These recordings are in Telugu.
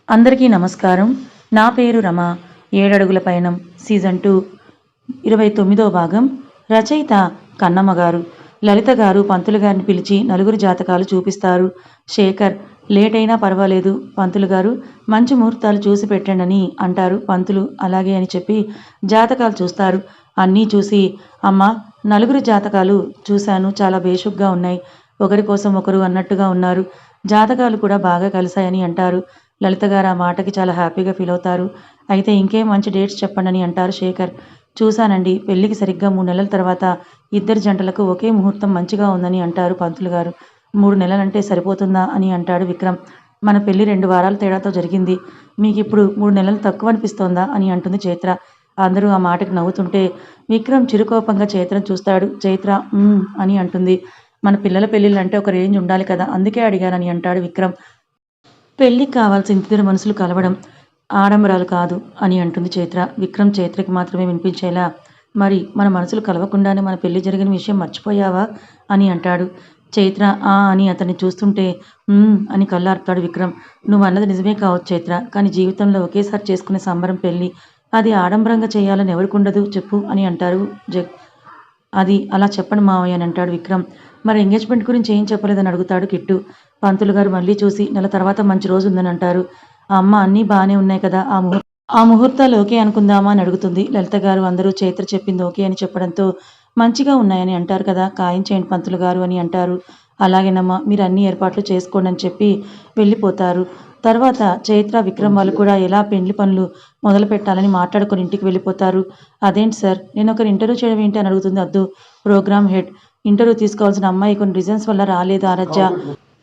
అందరికీ నమస్కారం. నా పేరు రమ. 7 అడుగుల పయనం సీజన్ 2 29వ భాగం. రచయిత కన్నమ్మ గారు. లలిత గారు పంతులు గారిని పిలిచి నలుగురు జాతకాలు చూపిస్తారు. శేఖర్ లేట్ అయినా పర్వాలేదు పంతులు గారు, మంచి ముహూర్తాలు చూసి పెట్టండి అంటారు. పంతులు అలాగే అని చెప్పి జాతకాలు చూస్తారు. అన్నీ చూసి అమ్మా, నలుగురు జాతకాలు చూశాను, చాలా బేషుగ్గా ఉన్నాయి, ఒకరి కోసం ఒకరు అన్నట్టుగా ఉన్నారు, జాతకాలు కూడా బాగా కలిశాయని అంటారు. లలిత గారు ఆ మాటకి చాలా హ్యాపీగా ఫీల్ అవుతారు. అయితే ఇంకేం మంచి డేట్స్ చెప్పండి అంటారు శేఖర్. చూశానండి, పెళ్లికి సరిగ్గా 3 నెలల తర్వాత ఇద్దరు జంటలకు ఒకే ముహూర్తం మంచిగా ఉందని అంటారు పంతులు గారు. 3 నెలలంటే సరిపోతుందా అని అంటాడు విక్రమ్. మన పెళ్లి 2 వారాల తేడాతో జరిగింది, మీకు ఇప్పుడు 3 నెలలు తక్కువ అనిపిస్తోందా అని అంటుంది చైత్ర. అందరూ ఆ మాటకి నవ్వుతుంటే విక్రమ్ చిరుకోపంగా చైత్రను చూస్తాడు. చైత్ర అని అంటుంది. మన పిల్లల పెళ్ళిళ్ళంటే ఒక రేంజ్ ఉండాలి కదా, అందుకే అడిగానని అంటాడు విక్రమ్. పెళ్లికి కావాల్సిన ఇద్దరు మనసులు కలవడం, ఆడంబరాలు కాదు అని అంటుంది చైత్ర. విక్రమ్ చైత్రకి మాత్రమే వినిపించేలా, మరి మన మనసులు కలవకుండానే మన పెళ్లి జరిగిన విషయం మర్చిపోయావా అని అంటాడు. చైత్ర అని అతన్ని చూస్తుంటే అని కళ్ళార్పుతాడు విక్రమ్. నువ్వు అన్నది నిజమే కావచ్చు చైత్ర, కానీ జీవితంలో ఒకేసారి చేసుకునే సంబరం పెళ్లి, అది ఆడంబరంగా చేయాలని ఎవరికుండదు చెప్పు అని అంటారు అది అలా చెప్పండి మావయ్య అని అంటాడు విక్రమ్. మరి ఎంగేజ్మెంట్ గురించి ఏం చెప్పలేదని అడుగుతాడు కిట్టు. పంతులు గారు మళ్ళీ చూసి నెల తర్వాత మంచి రోజు ఉందని అంటారు. అమ్మ అన్నీ బాగానే ఉన్నాయి కదా, ఆ ముహూర్తాలు ఓకే అనుకుందామా అని అడుగుతుంది. లలిత గారు అందరూ చైత్ర చెప్పింది ఓకే అని చెప్పడంతో మంచిగా ఉన్నాయని అంటారు కదా, ఖాయం చేయండి పంతులు గారు అని అంటారు. అలాగేనమ్మా, మీరు అన్ని ఏర్పాట్లు చేసుకోండి అని చెప్పి వెళ్ళిపోతారు. తర్వాత చైత్ర విక్రమ్ వాళ్ళు కూడా ఎలా పెండ్లి పనులు మొదలు పెట్టాలని మాట్లాడుకొని ఇంటికి వెళ్ళిపోతారు. అదేంటి సార్, నేను ఒకరు ఇంటర్వ్యూ చేయడం ఏంటి అని అడుగుతుంది అద్దు. ప్రోగ్రామ్ హెడ్, ఇంటర్వ్యూ తీసుకోవాల్సిన అమ్మాయి కొన్ని రీజన్స్ వల్ల రాలేదు ఆరాధ్య,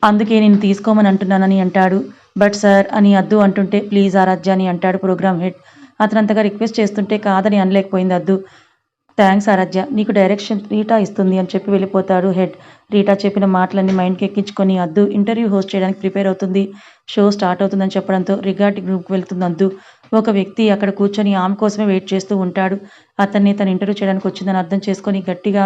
అందుకే నేను తీసుకోమని అంటున్నానని అంటాడు. బట్ సార్ అని అద్దు అంటుంటే ప్లీజ్ ఆరాధ్య అని అంటాడు ప్రోగ్రామ్ హెడ్. అతను అంతగా రిక్వెస్ట్ చేస్తుంటే కాదని అనలేకపోయింది అద్దు. థ్యాంక్స్ ఆరాధ్య, నీకు డైరెక్షన్ రీటా ఇస్తుంది అని చెప్పి వెళ్ళిపోతాడు హెడ్. రీటా చెప్పిన మాటలన్నీ మైండ్కి ఎక్కించుకొని అద్దు ఇంటర్వ్యూ హోస్ట్ చేయడానికి ప్రిపేర్ అవుతుంది. షో స్టార్ట్ అవుతుందని చెప్పడంతో రిగార్డింగ్ గ్రూప్కి వెళ్తుంది అద్దు. ఒక వ్యక్తి అక్కడ కూర్చొని ఆమె కోసమే వెయిట్ చేస్తూ ఉంటాడు. అతన్ని తను ఇంటర్వ్యూ చేయడానికి వచ్చిందని అర్థం చేసుకొని గట్టిగా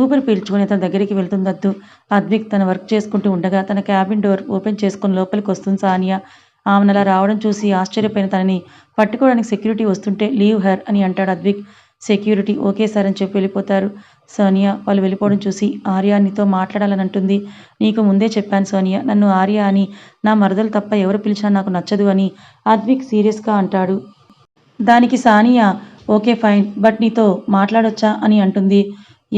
ఊపిరి పీల్చుకొని తన దగ్గరికి వెళ్తుంది అద్దు. అద్విక్ తన వర్క్ చేసుకుంటూ ఉండగా తన క్యాబిన్ డోర్ ఓపెన్ చేసుకొని లోపలికి వస్తుంది సానియా. ఆమెను అలా రావడం చూసి ఆశ్చర్యపోయిన తనని పట్టుకోవడానికి సెక్యూరిటీ వస్తుంటే లీవ్ హర్ అని అంటాడు అద్విక్. సెక్యూరిటీ ఓకే సార్ అని చెప్పి వెళ్ళిపోతారు. సోనియా వాళ్ళు వెళ్ళిపోవడం చూసి ఆర్య నీతో మాట్లాడాలని అంటుంది. నీకు ముందే చెప్పాను సోనియా, నన్ను ఆర్య అని నా మరదలు తప్ప ఎవరు పిలిచినా నాకు నచ్చదు అని అద్విక్ సీరియస్గా అంటాడు. దానికి సానియా ఓకే ఫైన్, బట్ నీతో మాట్లాడొచ్చా అని అంటుంది.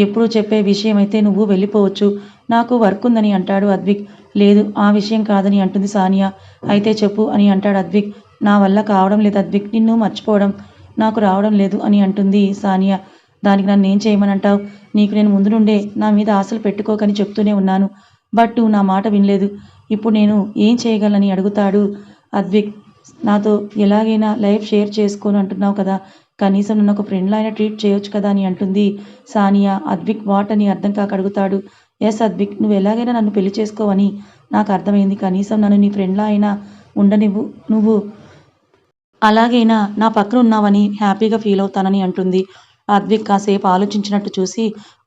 ఎప్పుడు చెప్పే విషయం అయితే నువ్వు వెళ్ళిపోవచ్చు, నాకు వర్క్ ఉందని అంటాడు అద్విక్. లేదు ఆ విషయం కాదని అంటుంది సానియా. అయితే చెప్పు అని అంటాడు అద్విక్. నా వల్ల కావడం లేదు అద్విక్, నిన్ను మర్చిపోవడం నాకు రావడం లేదు అని అంటుంది సానియా. దానికి నన్ను ఏం చేయమనంటావు, నీకు నేను ముందు నుండే నా మీద ఆశలు పెట్టుకోకని చెప్తూనే ఉన్నాను, బట్ నువ్వు నా మాట వినలేదు, ఇప్పుడు నేను ఏం చేయగలనని అడుగుతాడు అద్విక్. నాతో ఎలాగైనా లైఫ్ షేర్ చేసుకోను అంటున్నావు కదా, కనీసం నన్ను ఒక ఫ్రెండ్లా అయినా ట్రీట్ చేయొచ్చు కదా అని అంటుంది సానియా. అద్విక్ వాట్ అని అర్థం కాక అడుగుతాడు. ఎస్ అద్విక్, నువ్వు ఎలాగైనా నన్ను పెళ్లి చేసుకోవని నాకు అర్థమైంది, కనీసం నన్ను నీ ఫ్రెండ్లా అయినా ఉండనివ్వు, నువ్వు అలాగైనా నా పక్కన ఉన్నావని హ్యాపీగా ఫీల్ అవుతానని అంటుంది. అద్విక్ కాసేపు ఆలోచించినట్టు చూసి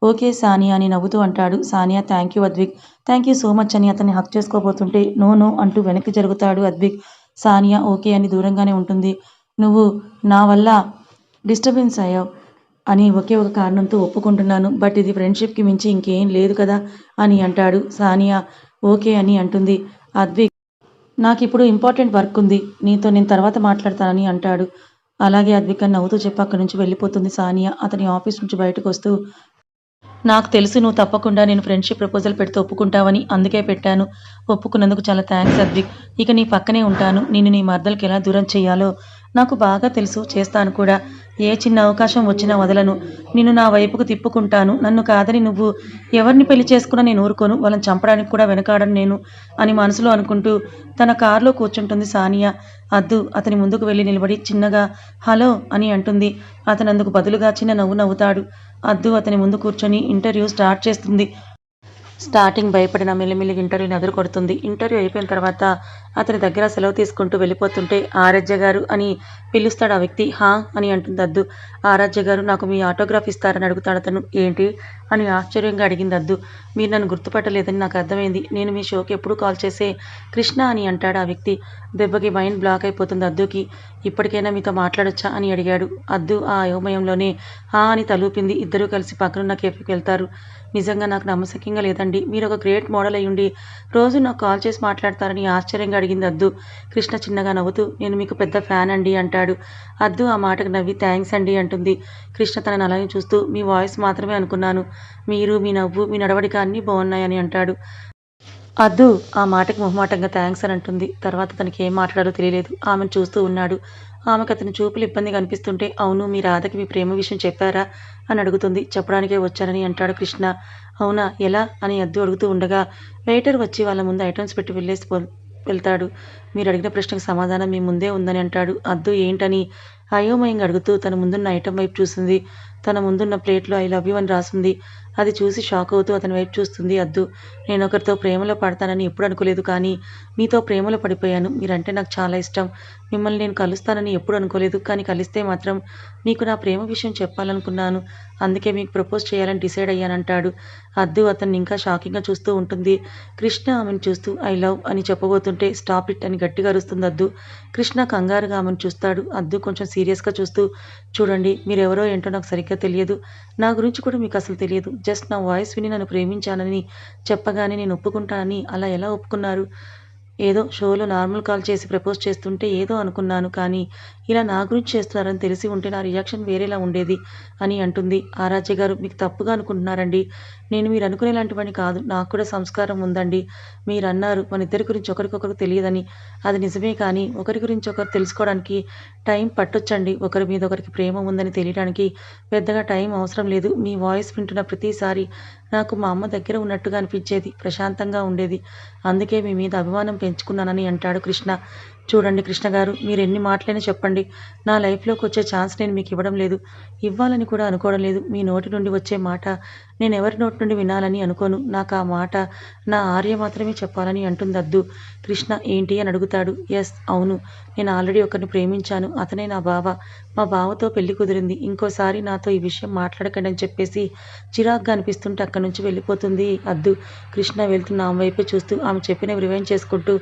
ఓకే సానియా అని నవ్వుతూ అంటాడు. Sania thank you Advik, thank you so much అని అతన్ని హక్ చేసుకోబోతుంటే నో నో అంటూ వెనక్కి జరుగుతాడు అద్విక్. సానియా ఓకే అని దూరంగానే ఉంటుంది. నువ్వు నా వల్ల డిస్టర్బెన్స్ అయ్యావు అని ఒకే ఒక కారణంతో ఒప్పుకుంటున్నాను, బట్ ఇది ఫ్రెండ్షిప్కి మించి ఇంకేం లేదు కదా అని అంటాడు. సానియా ఓకే అని అంటుంది. అద్విక్ నాకు ఇప్పుడు ఇంపార్టెంట్ వర్క్ ఉంది, నీతో నేను తర్వాత మాట్లాడతానని అంటాడు. అలాగే అద్విక్ అని నవ్వుతూ చెప్పి అక్కడి నుంచి వెళ్ళిపోతుంది సానియా. అతని ఆఫీస్ నుంచి బయటకు వస్తూ నాకు తెలుసు నువ్వు తప్పకుండా నేను ఫ్రెండ్షిప్ ప్రపోజల్ పెడితే ఒప్పుకుంటావని, అందుకే పెట్టాను, ఒప్పుకున్నందుకు చాలా థ్యాంక్స్ అద్విక్, ఇక నీ పక్కనే ఉంటాను, నేను నీ మర్దలకి ఎలా దూరం చేయాలో నాకు బాగా తెలుసు, చేస్తాను కూడా, ఏ చిన్న అవకాశం వచ్చినా వదలను, నిన్ను నా వైపుకు తిప్పుకుంటాను, నన్ను కాదని నువ్వు ఎవరిని పెళ్లి చేసుకున్నా నేను ఊరుకోను, వాళ్ళని చంపడానికి కూడా వెనకాడను నేను అని మనసులో అనుకుంటూ తన కారులో కూర్చుంటుంది సానియా. అద్దు అతని ముందుకు వెళ్ళి నిలబడి చిన్నగా హలో అని అంటుంది. అతను అందుకు బదులుగా చిన్న నవ్వు నవ్వుతాడు. అద్దు అతని ముందు కూర్చొని ఇంటర్వ్యూ స్టార్ట్ చేస్తుంది. స్టార్టింగ్ భయపడిన మెల్లిమెల్లిగా ఇంటర్వ్యూని ఎదుర్కొడుతుంది. ఇంటర్వ్యూ అయిపోయిన తర్వాత అతని దగ్గర సెలవు తీసుకుంటూ వెళ్ళిపోతుంటే ఆరాధ్య గారు అని పిలుస్తాడు ఆ వ్యక్తి. హా అని అంటుంది అద్దు. ఆరాధ్య గారు నాకు మీ ఆటోగ్రాఫ్ ఇస్తారని అడుగుతాడు అతను. ఏంటి అని ఆశ్చర్యంగా అడిగింది అద్దు. మీరు నన్ను గుర్తుపట్టలేదని నాకు అర్థమైంది. నేను మీ షోకి ఎప్పుడు కాల్ చేసే కృష్ణ అని అంటాడు ఆ వ్యక్తి. దెబ్బకి మైండ్ బ్లాక్ అయిపోతుంది అద్దుకి. ఇప్పటికైనా మీతో మాట్లాడొచ్చా అని అడిగాడు. అద్దు ఆ అయోమయంలోనే హా అని తలూపింది. ఇద్దరూ కలిసి పక్కనున్న కేఫ్కి వెళ్తారు. నిజంగా నాకు నమ్మశక్యంగా లేదండి. మీరు ఒక గ్రేట్ మోడల్ అయ్యుండి రోజు నాకు కాల్ చేసి మాట్లాడతారని ఆశ్చర్యంగా అడిగింది అద్దు. కృష్ణ చిన్నగా నవ్వుతూ నేను మీకు పెద్ద ఫ్యాన్ అండి అంటాడు. అద్దు ఆ మాటకు నవ్వి థ్యాంక్స్ అండి అంటుంది. కృష్ణ తనని అలాగే చూస్తూ మీ వాయిస్ మాత్రమే అనుకున్నాను. మీరు, మీ నవ్వు, మీ నడవడిక అన్నీ బాగున్నాయని అంటాడు. అద్దు ఆ మాటకి మొహమాటంగా థ్యాంక్స్ అని అంటుంది. తర్వాత తనకి ఏం మాట్లాడాలో తెలియలేదు. ఆమెను చూస్తూ ఉన్నాడు. ఆమెకు అతని చూపులు ఇబ్బందిగా అనిపిస్తుంటే అవును మీ రాధకి మీ ప్రేమ విషయం చెప్పారా అని అడుగుతుంది. చెప్పడానికే వచ్చానని అంటాడు కృష్ణ. అవునా ఎలా అని అద్దు అడుగుతూ ఉండగా వెయిటర్ వచ్చి వాళ్ళ ముందు ఐటమ్స్ పెట్టి వెళ్తాడు. మీరు అడిగిన ప్రశ్నకు సమాధానం మీ ముందే ఉందని అంటాడు. అద్దు ఏంటని అయోమయంగా అడుగుతూ తన ముందున్న ఐటమ్ వైపు చూస్తుంది. తన ముందున్న ప్లేట్లో ఐ లవ్ యూ అని రాసుంది. అది చూసి షాక్ అవుతూ అతని వైపు చూస్తుంది అద్దు. నేను ఒకరితో ప్రేమలో పడతానని ఎప్పుడు అనుకోలేదు, కానీ మీతో ప్రేమలో పడిపోయాను. మీరంటే నాకు చాలా ఇష్టం. మిమ్మల్ని నేను కలుస్తానని ఎప్పుడు అనుకోలేదు, కానీ కలిస్తే మాత్రం మీకు నా ప్రేమ విషయం చెప్పాలనుకున్నాను. అందుకే మీకు ప్రపోజ్ చేయాలని డిసైడ్ అయ్యానంటాడు. అద్దు అతన్ని ఇంకా షాకింగ్గా చూస్తూ ఉంటుంది. కృష్ణ ఆమెను చూస్తూ ఐ లవ్ అని చెప్పబోతుంటే స్టాప్ ఇట్ అని గట్టిగా అరుస్తుంది అద్దు. కృష్ణ కంగారుగా ఆమెను చూస్తాడు. అద్దు కొంచెం సీరియస్గా చూస్తూ చూడండి మీరెవరో ఏంటో నాకు సరిగ్గా తెలియదు. నా గురించి కూడా మీకు అసలు తెలియదు. జస్ట్ నా వాయిస్ విని నన్ను ప్రేమించానని చెప్పగానే నేను ఒప్పుకుంటానని అలా ఎలా ఒప్పుకున్నారు? ఏదో షోలో నార్మల్ కాల్ చేసి ప్రపోజ్ చేస్తుంటే ఏదో అనుకున్నాను, కానీ ఇలా నా గురించి చేస్తున్నారని తెలిసి ఉంటే నా రియాక్షన్ వేరేలా ఉండేది అని అంటుంది. ఆరాధ్య గారు మీకు తప్పుగా అనుకుంటున్నారండి. నేను మీరు అనుకునేలాంటివని కాదు. నాకు కూడా సంస్కారం ఉందండి. మీరు అన్నారు మన ఇద్దరి గురించి ఒకరికొకరు తెలియదని. అది నిజమే, కానీ ఒకరి గురించి ఒకరు తెలుసుకోవడానికి టైం పట్టొచ్చండి. ఒకరి మీద ఒకరికి ప్రేమ ఉందని తెలియడానికి పెద్దగా టైం అవసరం లేదు. మీ వాయిస్ వింటున్న ప్రతిసారి నాకు మా అమ్మ దగ్గర ఉన్నట్టుగా అనిపించేది. ప్రశాంతంగా ఉండేది. అందుకే మీ మీద అభిమానం పెంచుకున్నానని అంటాడు కృష్ణ. చూడండి కృష్ణ గారు, మీరు ఎన్ని మాటలైనా చెప్పండి. నా లైఫ్లోకి వచ్చే ఛాన్స్ నేను మీకు ఇవ్వడం లేదు. ఇవ్వాలని కూడా అనుకోవడం లేదు. మీ నోటి నుండి వచ్చే మాట నేను ఎవరి నోటి నుండి వినాలని అనుకోను. నాకు ఆ మాట నా ఆర్య మాత్రమే చెప్పాలని అంటుంది అద్దు. కృష్ణ ఏంటి అని అడుగుతాడు. ఎస్ అవును, నేను ఆల్రెడీ ఒకరిని ప్రేమించాను. అతనే నా బావ. మా బావతో పెళ్లి కుదిరింది. ఇంకోసారి నాతో ఈ విషయం మాట్లాడకండి అని చెప్పేసి చిరాగ్గా అనిపిస్తుంటే అక్కడి నుంచి వెళ్ళిపోతుంది అద్దు. కృష్ణ వెళ్తున్న ఆమె వైపే చూస్తూ ఆమె చెప్పినవి రివైండ్ చేసుకుంటూ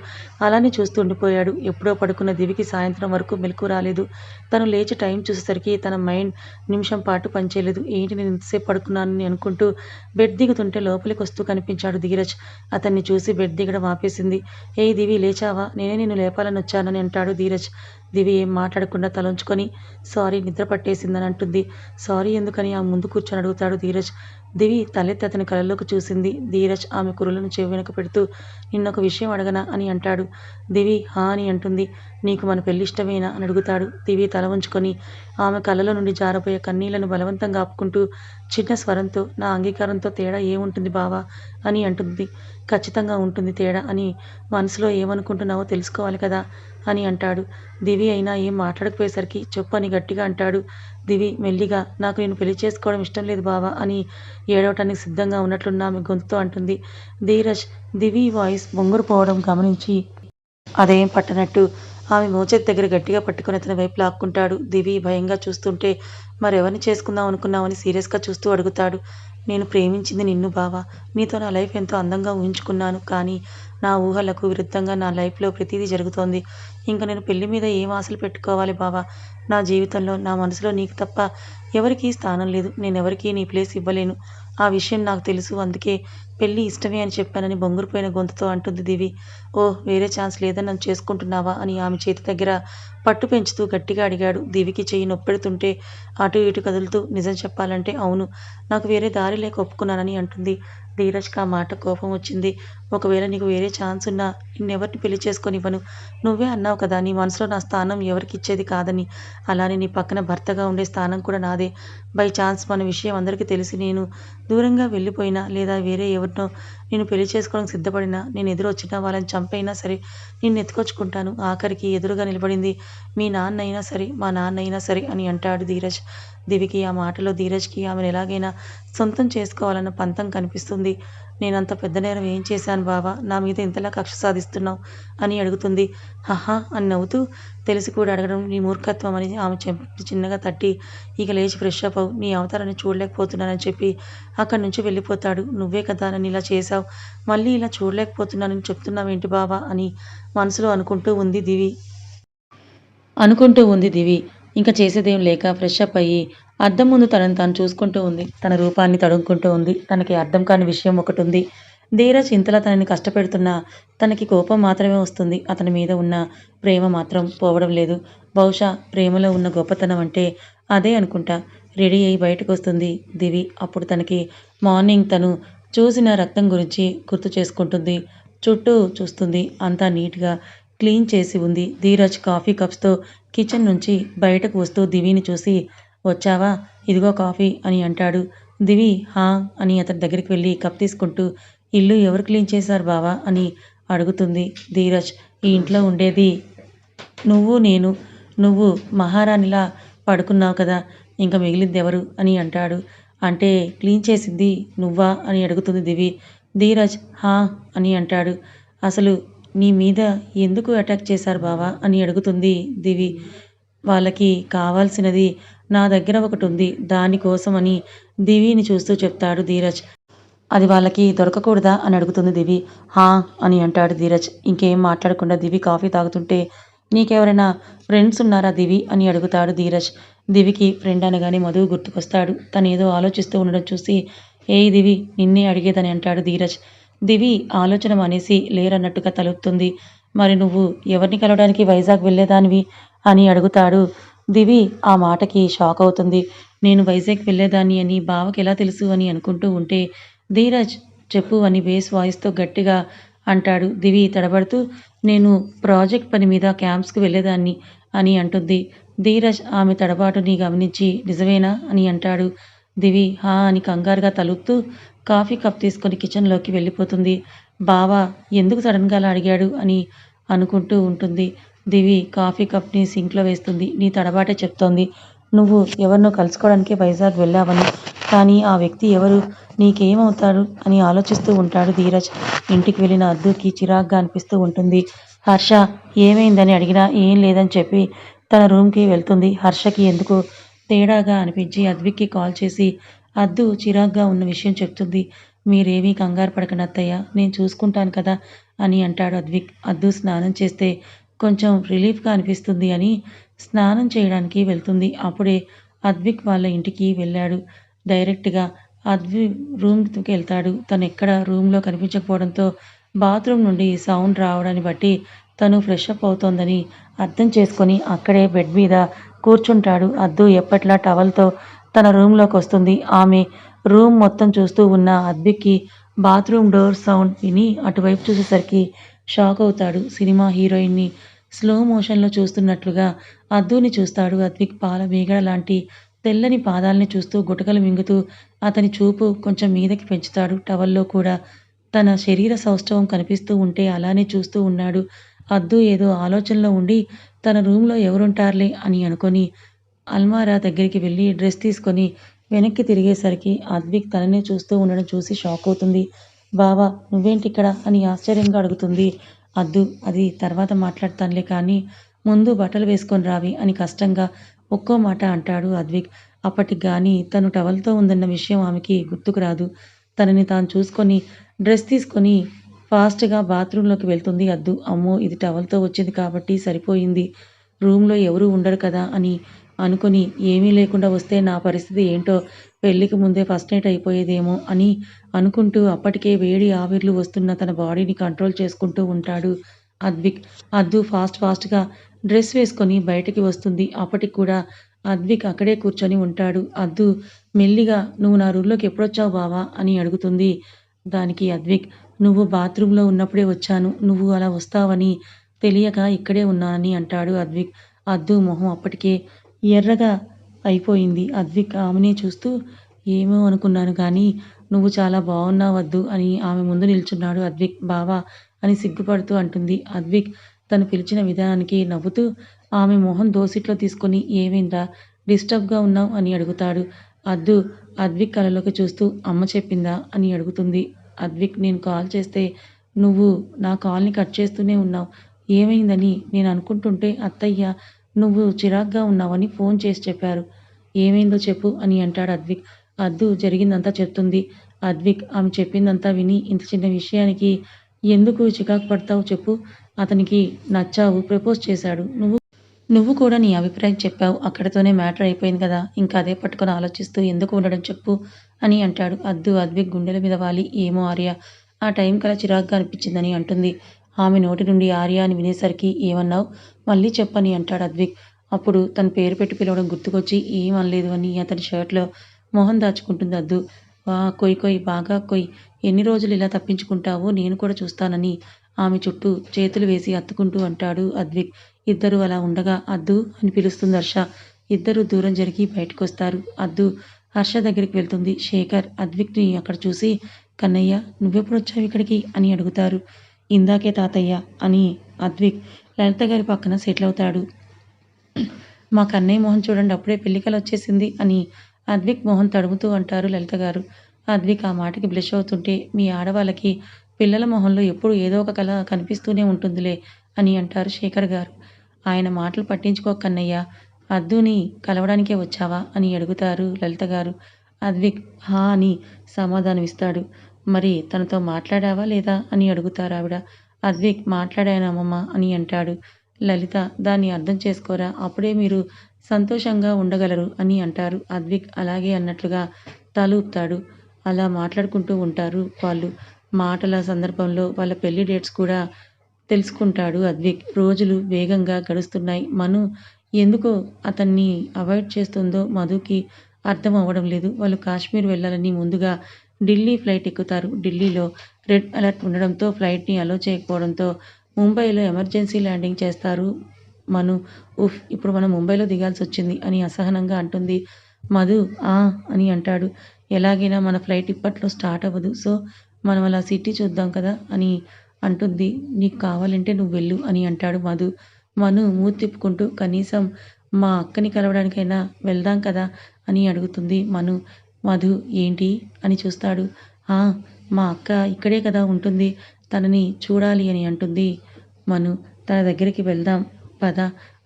అలానే చూస్తూ ఉండిపోయాడు. ఎప్పుడో పడుకున్న దివికి సాయంత్రం వరకు మెలకు రాలేదు. తను లేచి టైం చూసేసరికి తన మైండ్ నిమిషం పాటు పనిచేయలేదు. ఏంటి నేను ఇంతసేపు పడుకున్నానని అనుకుంటూ బెడ్ దిగుతుంటే లోపలికి వస్తూ కనిపించాడు ధీరజ్. అతన్ని చూసి బెడ్ దిగడం ఆపేసింది. ఏ దివి లేచావా? నేనే నిన్ను లేపాలని వచ్చానని అంటాడు ధీరజ్. దివి ఏం మాట్లాడకుండా తలంచుకొని సారీ నిద్ర పట్టేసిందని అంటుంది. సారీ ఎందుకని ఆ ముందు కూర్చొని అడుగుతాడు ధీరజ్. దివి తలెత్తి అతని కళ్ళలోకి చూసింది. ధీరజ్ ఆమె కురులను చెవి వెనక పెడుతూ నిన్నొక విషయం అడగనా అని అంటాడు. దివి హా అని అంటుంది. నీకు మన పెళ్లి ఇష్టమేనా అని అడుగుతాడు. దివి తల ఉంచుకొని ఆమె కళ్ళలో నుండి జారబోయే కన్నీళ్లను బలవంతంగా ఆపుకుంటూ చిన్న స్వరంతో నా అంగీకారంతో తేడా ఏముంటుంది బావా అని అంటుంది. ఖచ్చితంగా ఉంటుంది తేడా అని. మనసులో ఏమనుకుంటున్నావో తెలుసుకోవాలి కదా అని అంటాడు. దివి అయినా ఏం మాట్లాడకపోయేసరికి చెప్పు అని గట్టిగా అంటాడు. దివి మెల్లిగా నాకు నేను పెళ్లి చేసుకోవడం ఇష్టం లేదు బావా అని ఏడవటానికి సిద్ధంగా ఉన్నట్లున్న ఆమె గొంతుతో అంటుంది. ధీరజ్ దివి వాయిస్ బొంగురుపోవడం గమనించి అదేం పట్టనట్టు ఆమె మోచేతి దగ్గర గట్టిగా పట్టుకుని అతని వైపు లాక్కుంటాడు. దివి భయంగా చూస్తుంటే మరెవరిని చేసుకుందాం అనుకున్నామని సీరియస్గా చూస్తూ అడుగుతాడు. నేను ప్రేమించింది నిన్ను బావా. నీతో నా లైఫ్ ఎంతో అందంగా ఊహించుకున్నాను, కానీ నా ఊహలకు విరుద్ధంగా నా లైఫ్లో ప్రతిదీ జరుగుతోంది. ఇంకా నేను పెళ్లి మీద ఏం ఆశలు పెట్టుకోవాలి బావా? నా జీవితంలో నా మనసులో నీకు తప్ప ఎవరికీ స్థానం లేదు. నేనెవరికీ నీ ప్లేస్ ఇవ్వలేను. ఆ విషయం నాకు తెలుసు. అందుకే పెళ్ళి ఇష్టమే అని చెప్పానని బొంగురుపోయిన గొంతుతో అంటుంది దివి. ఓహ్ వేరే ఛాన్స్ లేదని నన్ను చేసుకుంటున్నావా అని ఆమె చేతి దగ్గర పట్టు పెంచుతూ గట్టిగా అడిగాడు. దివికి చెయ్యి నొప్పెడుతుంటే అటు ఇటు కదులుతూ నిజం చెప్పాలంటే అవును, నాకు వేరే దారి లేక ఒప్పుకున్నానని అంటుంది. ధీరజ్కి ఆ మాట కోపం వచ్చింది. ఒకవేళ నీకు వేరే ఛాన్స్ ఉన్నా నిన్నెవరిని పెళ్లి చేసుకొనివ్వను. నువ్వే అన్నావు కదా నీ మనసులో నా స్థానం ఎవరికి ఇచ్చేది కాదని. అలానే నీ పక్కన భర్తగా ఉండే స్థానం కూడా నాదే. బై ఛాన్స్ మన విషయం అందరికీ తెలిసి నేను దూరంగా వెళ్ళిపోయినా లేదా వేరే ఎవరినో నేను పెళ్లి చేసుకోవడానికి సిద్ధపడినా నేను ఎదురొచ్చినా వాళ్ళని చంపైనా సరే నిన్ను ఎత్తుకొచ్చుకుంటాను. ఆఖరికి ఎదురుగా నిలబడింది మీ నాన్న అయినా సరే మా నాన్న అయినా సరే అని అంటాడు ధీరజ్. దివికి ఆ మాటలో ధీరజ్కి ఆమెను ఎలాగైనా సొంతం చేసుకోవాలన్న పంతం కనిపిస్తుంది. నేనంత పెద్ద నేరం ఏం చేశాను బావా, నా మీద ఇంతలా కక్ష సాధిస్తున్నావు అని అడుగుతుంది. హహా అని నవ్వుతూ, తెలిసి కూడా అడగడం నీ మూర్ఖత్వం అని ఆమె చెంప చిన్నగా తట్టి, ఇక లేచి ఫ్రెష్ అప్ అవు, నీ అవతారాన్ని చూడలేకపోతున్నానని చెప్పి అక్కడి నుంచి వెళ్ళిపోతాడు. నువ్వే కదా నన్ను ఇలా చేశావు, మళ్ళీ ఇలా చూడలేకపోతున్నానని చెప్తున్నావేంటి బావా అని మనసులో అనుకుంటూ ఉంది దివి. ఇంక చేసేదేం లేక ఫ్రెష్ అప్ అయ్యి అద్దం ముందు తనను తాను చూసుకుంటూ ఉంది. తన రూపాన్ని తడుముకుంటూ ఉంది. తనకి అర్థం కాని విషయం ఒకటుంది. ధీరజ్ ఇంతలా తనని కష్టపెడుతున్నా తనకి కోపం మాత్రమే వస్తుంది. అతని మీద ఉన్న ప్రేమ మాత్రం పోవడం లేదు. బహుశా ప్రేమలో ఉన్న గొప్పతనం అంటే అదే అనుకుంటా. రెడీ అయ్యి బయటకొస్తుంది దివి. అప్పుడు తనకి మార్నింగ్ తను చూసిన రక్తం గురించి గుర్తు చేసుకుంటుంది. చుట్టూ చూస్తుంది. అంతా నీట్‌గా క్లీన్ చేసి ఉంది. ధీరజ్ కాఫీ కప్స్‌తో కిచెన్ నుంచి బయటకు వస్తూ దివిని చూసి, వచ్చావా? ఇదిగో కాఫీ అని అంటాడు. దివి హా అని అతని దగ్గరికి వెళ్ళి కప్ తీసుకుంటూ, ఇల్లు ఎవరు క్లీన్ చేశారు బావా అని అడుగుతుంది. ధీరజ్, ఈ ఇంట్లో ఉండేది నువ్వు, నేను. నువ్వు మహారాణిలా పడుకున్నావు కదా, ఇంక మిగిలిందెవరు అని అంటాడు. అంటే క్లీన్ చేసింది నువ్వా అని అడుగుతుంది దివి. ధీరజ్ హా అని అంటాడు. అసలు నీ మీద ఎందుకు అటాక్ చేశారు బావా అని అడుగుతుంది దివి. వాళ్ళకి కావాల్సినది నా దగ్గర ఒకటుంది, దానికోసమని దివిని చూస్తూ చెప్తాడు ధీరజ్. అది వాళ్ళకి దొరకకూడదా అని అడుగుతుంది దివి. హా అని అంటాడు ధీరజ్. ఇంకేం మాట్లాడకుండా దివి కాఫీ తాగుతుంటే, నీకెవరైనా ఫ్రెండ్స్ ఉన్నారా దివి అని అడుగుతాడు ధీరజ్. దివికి ఫ్రెండ్ అనగానే మధు గుర్తుకొస్తాడు. తనేదో ఆలోచిస్తూ ఉండడం చూసి, ఏయ్ దివి, నిన్నే అడిగేదని అంటాడు ధీరజ్. దివి ఆలోచన మానేసి లేరన్నట్టుగా తలూపుతుంది. మరి నువ్వు ఎవరిని కలవడానికి వైజాగ్ వెళ్ళేదానివి అని అడుగుతాడు. దివి ఆ మాటకి షాక్ అవుతుంది. నేను వైజాగ్ వెళ్ళేదాన్ని అని బావకి ఎలా తెలుసు అని అనుకుంటూ ఉంటే, ధీరజ్ చెప్పు అని బేస్ వాయిస్తో గట్టిగా అంటాడు. దివి తడబడుతూ, నేను ప్రాజెక్ట్ పని మీద క్యాంప్స్కి వెళ్ళేదాన్ని అని అంటుంది. ధీరజ్ ఆమె తడబాటుని గమనించి, నిజమేనా అని అంటాడు. దివి హా అని కంగారుగా తలూపుతూ కాఫీ కప్ తీసుకొని కిచెన్లోకి వెళ్ళిపోతుంది. బావ ఎందుకు సడన్గా అలా అడిగాడు అని అనుకుంటూ ఉంటుంది. దివి కాఫీ కప్ని సింక్లో వేస్తుంది. నీ తడబాటే చెప్తోంది నువ్వు ఎవరినో కలుసుకోవడానికి వైజాగ్ వెళ్ళావని. కానీ ఆ వ్యక్తి ఎవరు, నీకేమవుతాడు అని ఆలోచిస్తూ ఉంటాడు ధీరజ్. ఇంటికి వెళ్ళిన అద్దుకి చిరాగ్గా అనిపిస్తూ ఉంటుంది. హర్ష ఏమైందని అడిగినా ఏం లేదని చెప్పి తన రూమ్కి వెళ్తుంది. హర్షకి ఎందుకో తేడాగా అనిపించి అద్విక్కి కాల్ చేసి అద్దు చిరాగ్గా ఉన్న విషయం చెప్తుంది. మీరేమీ కంగారు పడకండి అత్తయ్య, నేను చూసుకుంటాను కదా అని అంటాడు అద్విక్. అద్దు స్నానం చేస్తే కొంచెం రిలీఫ్గా అనిపిస్తుంది అని స్నానం చేయడానికి వెళ్తుంది. అప్పుడే అద్విక్ వాళ్ళ ఇంటికి వెళ్ళాడు. డైరెక్ట్గా రూమ్కి వెళ్తాడు. తను ఎక్కడ రూమ్లో కనిపించకపోవడంతో బాత్రూమ్ నుండి సౌండ్ రావడాన్ని బట్టి తను ఫ్రెష్ అప్ అవుతోందని అర్థం చేసుకొని అక్కడే బెడ్ మీద కూర్చుంటాడు. అద్దు ఎప్పట్లా టవల్తో తన రూమ్లోకి వస్తుంది. ఆమె రూమ్ మొత్తం చూస్తూ ఉన్న అద్విక్కి బాత్రూమ్ డోర్ సౌండ్ విని అటువైపు చూసేసరికి షాక్ అవుతాడు. సినిమా హీరోయిన్ని స్లో మోషన్లో చూస్తున్నట్లుగా అద్దుని చూస్తాడు. అద్విక్ పాల మేగడ లాంటి తెల్లని పాదాలని చూస్తూ గుటకలు మింగుతూ అతని చూపు కొంచెం మీదకి పెంచుతాడు. టవల్లో కూడా తన శరీర సౌష్ఠవం కనిపిస్తూ ఉంటే అలానే చూస్తూ ఉన్నాడు. అద్దు ఏదో ఆలోచనలో ఉండి తన రూమ్లో ఎవరుంటారులే అని అనుకొని అల్మారా దగ్గరికి వెళ్ళి డ్రెస్ తీసుకొని వెనక్కి తిరిగేసరికి అద్విక్ తననే చూస్తూ ఉండడం చూసి షాక్ అవుతుంది. బావా నువ్వేంటిక్కడ అని ఆశ్చర్యంగా అడుగుతుంది అద్దు. అది తర్వాత మాట్లాడతానులే, కానీ ముందు బట్టలు వేసుకొని రావి అని కష్టంగా ఒక్కో మాట అంటాడు అద్విక్. అప్పటికి కానీ తను టవల్తో ఉందన్న విషయం ఆమెకి గుర్తుకు రాదు. తనని తాను చూసుకొని డ్రెస్ తీసుకొని ఫాస్ట్గా బాత్రూంలోకి వెళ్తుంది అద్దు. అమ్మో, ఇది టవల్తో వచ్చింది కాబట్టి సరిపోయింది, రూమ్లో ఎవరూ ఉండరు కదా అని అనుకుని ఏమీ లేకుండా వస్తే నా పరిస్థితి ఏంటో, పెళ్ళికి ముందే ఫస్ట్ నైట్ అయిపోయేదేమో అని అనుకుంటూ అప్పటికే వేడి ఆవిర్లు వస్తున్న తన బాడీని కంట్రోల్ చేసుకుంటూ ఉంటాడు అద్విక్. అద్దు ఫాస్ట్గా డ్రెస్ వేసుకొని బయటికి వస్తుంది. అప్పటికి కూడా అద్విక్ అక్కడే కూర్చొని ఉంటాడు. అద్దు మెల్లిగా, నువ్వు నా రూమ్లోకి ఎప్పుడొచ్చావు బావా అని అడుగుతుంది. దానికి అద్విక్, నువ్వు బాత్రూంలో ఉన్నప్పుడే వచ్చాను, నువ్వు అలా వస్తావని తెలియక ఇక్కడే ఉన్నానని అంటాడు అద్విక్. అద్దు మొహం అప్పటికే ఎర్రగా అయిపోయింది. అద్విక్ ఆమెనే చూస్తూ, ఏమో అనుకున్నాను కానీ నువ్వు చాలా బాగున్నావు వద్దు అని ఆమె ముందు నిల్చున్నాడు అద్విక్. బావా అని సిగ్గుపడుతూ అంటుంది. అద్విక్ తను పిలిచిన విధానానికి నవ్వుతూ ఆమె మొహం దోసిట్లో తీసుకొని, ఏమైందా, డిస్టర్బ్గా ఉన్నావు అని అడుగుతాడు. అద్దు అద్విక్ కళ్ళలోకి చూస్తూ, అమ్మ చెప్పిందా అని అడుగుతుంది. అద్విక్ నేను కాల్ చేస్తే నువ్వు నా కాల్ని కట్ చేస్తూనే ఉన్నావు. ఏమైందని నేను అనుకుంటుంటే అత్తయ్య నువ్వు చిరాగ్గా ఉన్నావని ఫోన్ చేసి చెప్పారు. ఏమైందో చెప్పు అని అంటాడు అద్విక్. అద్దు జరిగిందంతా చెప్తుంది. అద్విక్ ఆమె చెప్పిందంతా విని ఇంత చిన్న విషయానికి ఎందుకు చికాకు పడతావు చెప్పు. అతనికి నచ్చావు, ప్రపోజ్ చేశాడు. నువ్వు కూడా నీ అభిప్రాయం చెప్పావు. అక్కడితోనే మ్యాటర్ అయిపోయింది కదా. ఇంకా అదే పట్టుకొని ఆలోచిస్తూ ఎందుకు ఉండడం చెప్పు అని అంటాడు. అద్విక్ గుండెల మీద వాలి ఏమో ఆర్య ఆ టైం కలా చిరాగ్గా అనిపించిందని అంటుంది. ఆమె నోటి నుండి ఆర్య అని వినేసరికి ఏమన్నావు మళ్ళీ చెప్పని అంటాడు అద్విక్. అప్పుడు తన పేరు పెట్టి పిలవడం గుర్తుకొచ్చి ఏం అనలేదు అని అతని షర్ట్లో మొహం దాచుకుంటుంది అద్దు. వా కొయ్ బాగా కొయ్, ఎన్ని రోజులు ఇలా తప్పించుకుంటావో నేను కూడా చూస్తానని ఆమె చుట్టూ చేతులు వేసి అత్తుకుంటూ అంటాడు అద్విక్. ఇద్దరు అలా ఉండగా అద్దు అని పిలుస్తుంది హర్ష. ఇద్దరు దూరం జరిగి బయటకొస్తారు. అద్దు హర్ష దగ్గరికి వెళ్తుంది. శేఖర్ అద్విక్ని అక్కడ చూసి కన్నయ్య నువ్వెప్పుడొచ్చావు ఇక్కడికి అని అడుగుతారు. ఇందాకే తాతయ్య అని అద్విక్ లలిత గారి పక్కన సెటిల్ అవుతాడు. మా కన్నయ్య మొహం చూడండి అప్పుడే పెళ్లికల వచ్చేసింది అని అద్విక్ మొహం తడుముతూ అంటారు లలిత గారు. అద్విక్ ఆ మాటకి బ్లష్ అవుతుంటే మీ ఆడవాళ్ళకి పిల్లల మొహంలో ఎప్పుడు ఏదో ఒక కళ కనిపిస్తూనే ఉంటుందిలే అని అంటారు శేఖర్ గారు. ఆయన మాటలు పట్టించుకోకన్నయ్య, అద్దుని కలవడానికే వచ్చావా అని అడుగుతారు లలిత గారు. అద్విక్ హా అని సమాధానమిస్తాడు. మరి తనతో మాట్లాడావా లేదా అని అడుగుతారు ఆవిడ. అద్విక్ మాట్లాడానమ్మమ్మ అని అంటాడు. లలిత దాన్ని అర్థం చేసుకోరా, అప్పుడే మీరు సంతోషంగా ఉండగలరు అని అంటారు. అద్విక్ అలాగే అన్నట్లుగా తలూపుతాడు. అలా మాట్లాడుకుంటూ ఉంటారు వాళ్ళు. మాటల సందర్భంలో వాళ్ళ పెళ్లి డేట్స్ కూడా తెలుసుకుంటాడు అద్విక్. రోజులు వేగంగా గడుస్తున్నాయి. మను ఎందుకో అతన్ని అవాయిడ్ చేస్తుందో మధుకి అర్థం అవ్వడం లేదు. వాళ్ళు కాశ్మీర్ వెళ్ళాలని ముందుగా ఢిల్లీ ఫ్లైట్ ఎక్కుతారు. ఢిల్లీలో రెడ్ అలర్ట్ ఉండడంతో ఫ్లైట్ని అలో చేయకపోవడంతో ముంబైలో ఎమర్జెన్సీ ల్యాండింగ్ చేస్తారు. మను ఉఫ్ ఇప్పుడు మనం ముంబైలో దిగాల్సి వచ్చింది అని అసహనంగా అంటుంది. మధు ఆ అని అంటాడు. ఎలాగైనా మన ఫ్లైట్ ఇప్పట్లో స్టార్ట్ అవ్వదు. సో మనం అలా సిటీ చూద్దాం కదా అని అంటుంది. నీకు కావాలంటే నువ్వు వెళ్ళు అని అంటాడు మధు. మను మూతి తిప్పుకుంటూ కనీసం మా అక్కని కలవడానికైనా వెళ్దాం కదా అని అడుగుతుంది మను. మధు ఏంటి అని చూస్తాడు. మా అక్క ఇక్కడే కదా ఉంటుంది, తనని చూడాలి అని అంటుంది మను. తన దగ్గరికి వెళ్దాం పద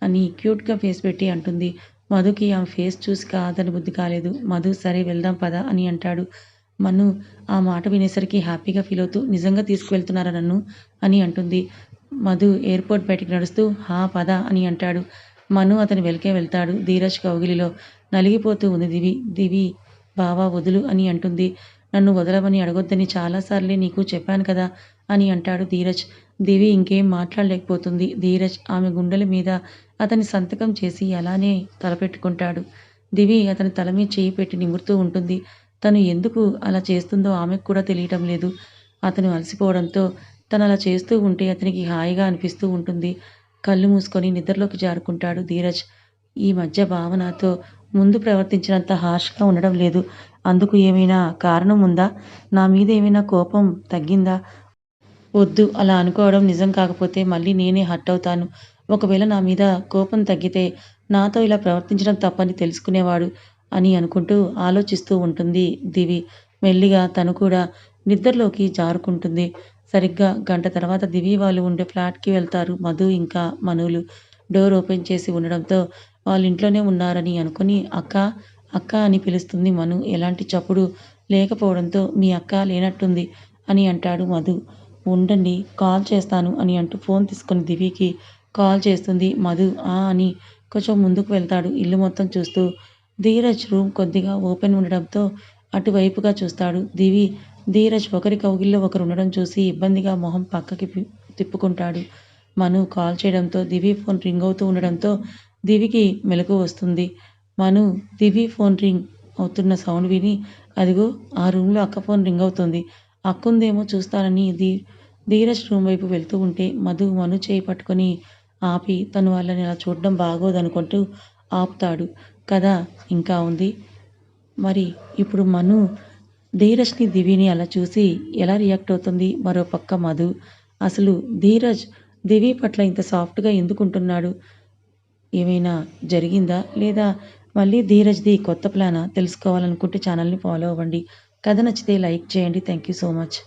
అని క్యూట్గా ఫేస్ పెట్టి అంటుంది. మధుకి ఆమె ఫేస్ చూసి కాదని బుద్ధి కాలేదు. మధు సరే వెళ్దాం పద అని అంటాడు. మను ఆ మాట వినేసరికి హ్యాపీగా ఫీల్ అవుతూ నిజంగా తీసుకువెళ్తున్నారా నన్ను అని అంటుంది. మధు ఎయిర్పోర్ట్ బయటికి నడుస్తూ హా పద అని అంటాడు. మను అతని వెనకే వెళ్తాడు. ధీరజ్ కౌగిలిలో నలిగిపోతూ ఉంది దివి. దివి బావా వదులు అని అంటుంది. నన్ను వదలవని అడగొద్దని చాలాసార్లే నీకు చెప్పాను కదా అని అంటాడు ధీరజ్. దివి ఇంకేం మాట్లాడలేకపోతుంది. ధీరజ్ ఆమె గుండెల మీద అతని సంతకం చేసి అలానే తలపెట్టుకుంటాడు. దివి అతని తల మీద చేయి పెట్టి నిమురుతూ ఉంటుంది. తను ఎందుకు అలా చేస్తుందో ఆమెకు కూడా తెలియటం లేదు. అతను అలసిపోవడంతో తను అలా చేస్తూ ఉంటే అతనికి హాయిగా అనిపిస్తూ ఉంటుంది. కళ్ళు మూసుకొని నిద్రలోకి జారుకుంటాడు ధీరజ్. ఈ మధ్య భావనతో ముందు ప్రవర్తించినంత హార్ష్గా ఉండడం లేదు. అందుకు ఏమైనా కారణం ఉందా? నా మీద ఏమైనా కోపం తగ్గిందా? వద్దు, అలా అనుకోవడం నిజం కాకపోతే మళ్ళీ నేనే హర్ట్ అవుతాను. ఒకవేళ నా మీద కోపం తగ్గితే నాతో ఇలా ప్రవర్తించడం తప్పని తెలుసుకునేవాడు అని అనుకుంటూ ఆలోచిస్తూ ఉంటుంది దివి. మెల్లిగా తను కూడా నిద్రలోకి జారుకుంటుంది. సరిగ్గా గంట తర్వాత దివి వాళ్ళు ఉండే ఫ్లాట్కి వెళ్తారు మధు ఇంకా మనులు. డోర్ ఓపెన్ చేసి ఉండడంతో వాళ్ళు ఇంట్లోనే ఉన్నారని అనుకుని అక్క అక్క అని పిలుస్తుంది మను. ఎలాంటి చప్పుడు లేకపోవడంతో మీ అక్క లేనట్టుంది అని అంటాడు మధు. ఉండండి కాల్ చేస్తాను అని అంటూ ఫోన్ తీసుకొని దివికి కాల్ చేస్తుంది మధు. అని కొంచెం ముందుకు వెళ్తాడు ఇల్లు మొత్తం చూస్తూ. ధీరజ్ రూమ్ కొద్దిగా ఓపెన్ ఉండడంతో అటువైపుగా చూస్తాడు. ధీరజ్ ఒకరి కౌగిల్లో ఒకరు ఉండడం చూసి ఇబ్బందిగా మొహం పక్కకి తిప్పుకుంటాడు. మను కాల్ చేయడంతో దివి ఫోన్ రింగ్ అవుతూ ఉండడంతో దివికి మెలకువ వస్తుంది. మను దివి ఫోన్ రింగ్ అవుతున్న సౌండ్ విని అదిగో ఆ రూమ్లో అక్క ఫోన్ రింగ్ అవుతుంది, అక్కుందేమో చూస్తానని ధీరజ్ రూమ్ వైపు వెళ్తూ ఉంటే మను చేయి పట్టుకొని ఆపి తను వాళ్ళని అలా చూడడం బాగోదనుకుంటూ ఆపుతాడు. కథ ఇంకా ఉంది. మరి ఇప్పుడు మను ధీరజ్ని దివిని అలా చూసి ఎలా రియాక్ట్ అవుతుంది? మరో పక్క మధు అసలు ధీరజ్ దివి పట్ల ఇంత సాఫ్ట్గా ఎందుకుంటున్నాడు? ఏమైనా జరిగిందా లేదా మళ్ళీ ధీరజ్ది కొత్త ప్లానా? తెలుసుకోవాలనుకుంటే ఛానల్ని ఫాలో అవ్వండి. కథ నచ్చితే లైక్ చేయండి. Thank you so much.